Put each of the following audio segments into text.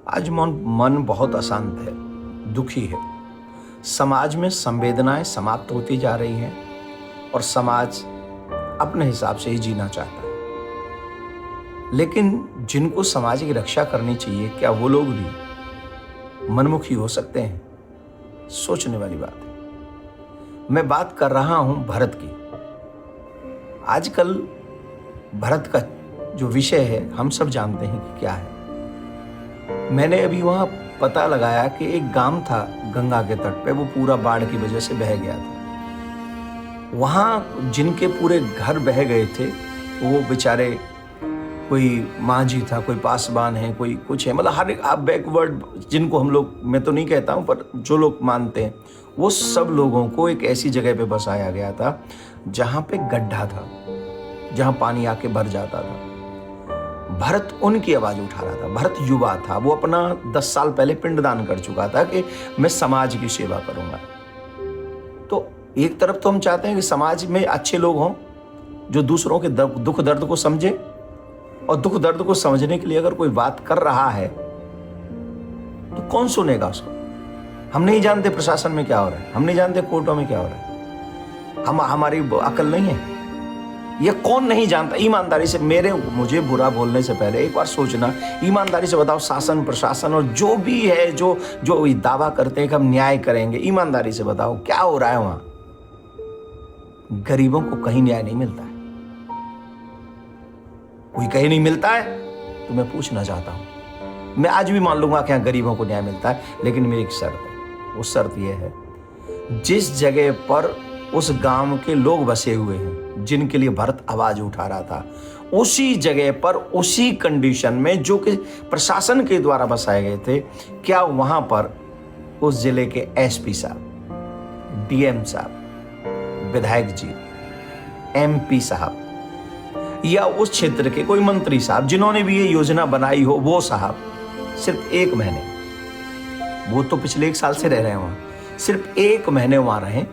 आज मन बहुत अशांत है, दुखी है। समाज में संवेदनाएं समाप्त होती जा रही हैं और समाज अपने हिसाब से ही जीना चाहता है। लेकिन जिनको समाज की रक्षा करनी चाहिए, क्या वो लोग भी मनमुखी हो सकते हैं? सोचने वाली बात है। मैं बात कर रहा हूं भारत की। आजकल भारत का जो विषय है हम सब जानते हैं कि क्या है। मैंने अभी वहां पता लगाया कि एक गांव था गंगा के तट पे, वो पूरा बाढ़ की वजह से बह गया था। वहां जिनके पूरे घर बह गए थे वो बेचारे, कोई मांझी था, कोई पासवान है, कोई कुछ है, मतलब हर एक आप बैकवर्ड जिनको हम लोग, मैं तो नहीं कहता हूं पर जो लोग मानते हैं, वो सब लोगों को एक ऐसी जगह पे बसाया गया था जहां पे गड्ढा था, जहां पानी आके भर जाता था। भरत उनकी आवाज उठा रहा था। भरत युवा था, वो अपना 10 साल पहले पिंडदान कर चुका था कि मैं समाज की सेवा करूंगा। तो एक तरफ तो हम चाहते हैं कि समाज में अच्छे लोग हों जो दूसरों के दुख दर्द को समझे, और दुख दर्द को समझने के लिए अगर कोई बात कर रहा है तो कौन सुनेगा उसको? हम नहीं जानते प्रशासन में क्या हो रहा है, हम नहीं जानते कोर्टों में क्या हो रहा है, हमारी अकल नहीं है। ये कौन नहीं जानता? ईमानदारी से मुझे बुरा बोलने से पहले एक बार सोचना, ईमानदारी से बताओ, शासन प्रशासन और जो भी है जो दावा करते हैं कि हम न्याय करेंगे, ईमानदारी से बताओ क्या हो रहा है वहां? गरीबों को कहीं न्याय नहीं मिलता है। कोई कहीं नहीं मिलता है तो मैं पूछना चाहता हूं। मैं आज भी मान लूंगा कि यहाँ गरीबों को न्याय मिलता है, लेकिन मेरी एक शर्त है। वो शर्त यह है, जिस जगह पर उस गांव के लोग बसे हुए हैं जिनके लिए भरत आवाज उठा रहा था, उसी जगह पर उसी कंडीशन में जो कि प्रशासन के द्वारा बसाए गए थे, क्या वहां पर उस जिले के एसपी साहब, डीएम साहब, विधायक जी, एमपी साहब, या उस क्षेत्र के कोई मंत्री साहब जिन्होंने भी ये योजना बनाई हो, वो साहब सिर्फ 1 महीने, वो तो पिछले 1 साल से रह रहे हैं वहां, सिर्फ 1 महीने वहां रहे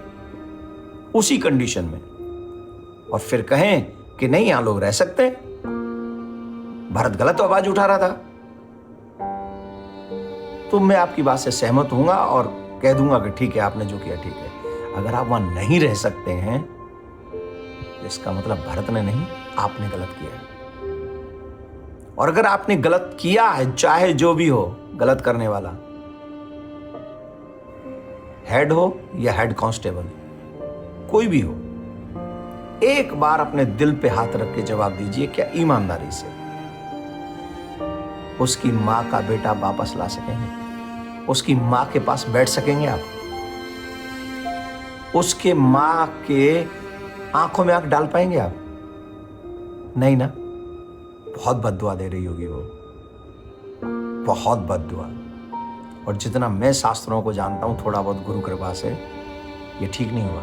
उसी कंडीशन में, और फिर कहें कि नहीं यहां लोग रह सकते? भारत गलत आवाज उठा रहा था। तो मैं आपकी बात से सहमत हूंगा और कह दूंगा कि ठीक है, आपने जो किया ठीक है। अगर आप वहां नहीं रह सकते हैं, इसका मतलब भारत ने नहीं, आपने गलत किया है। और अगर आपने गलत किया है, चाहे जो भी हो गलत करने वाला, हेड हो या हेड कांस्टेबल, कोई भी हो, एक बार अपने दिल पे हाथ रख के जवाब दीजिए, क्या ईमानदारी से उसकी मां का बेटा वापस ला सकेंगे? उसकी मां के पास बैठ सकेंगे आप? उसके मां के आंखों में आंख डाल पाएंगे आप? नहीं ना। बहुत बद्दुआ दे रही होगी वो, बहुत बद्दुआ। और जितना मैं शास्त्रों को जानता हूं, थोड़ा बहुत गुरु कृपा से, ये ठीक नहीं हुआ।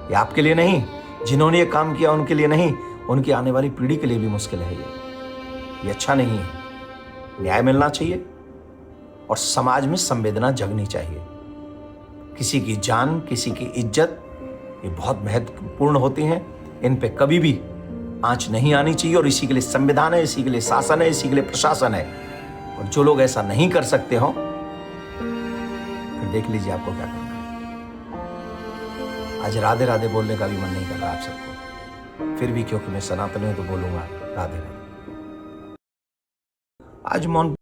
ये आपके लिए नहीं, जिन्होंने ये काम किया उनके लिए नहीं, उनकी आने वाली पीढ़ी के लिए भी मुश्किल है। ये अच्छा नहीं है। न्याय मिलना चाहिए और समाज में संवेदना जगनी चाहिए। किसी की जान, किसी की इज्जत, ये बहुत महत्वपूर्ण होती हैं। इन पे कभी भी आंच नहीं आनी चाहिए, और इसी के लिए संविधान है, इसी के लिए शासन है, इसी के लिए प्रशासन है। और जो लोग ऐसा नहीं कर सकते हो, फिर देख लीजिए आपको क्या करना है। आज राधे राधे बोलने का भी मन नहीं कर रहा आप सबको, फिर भी क्योंकि मैं सनातनी हूं तो बोलूंगा राधे राधे। आज मौन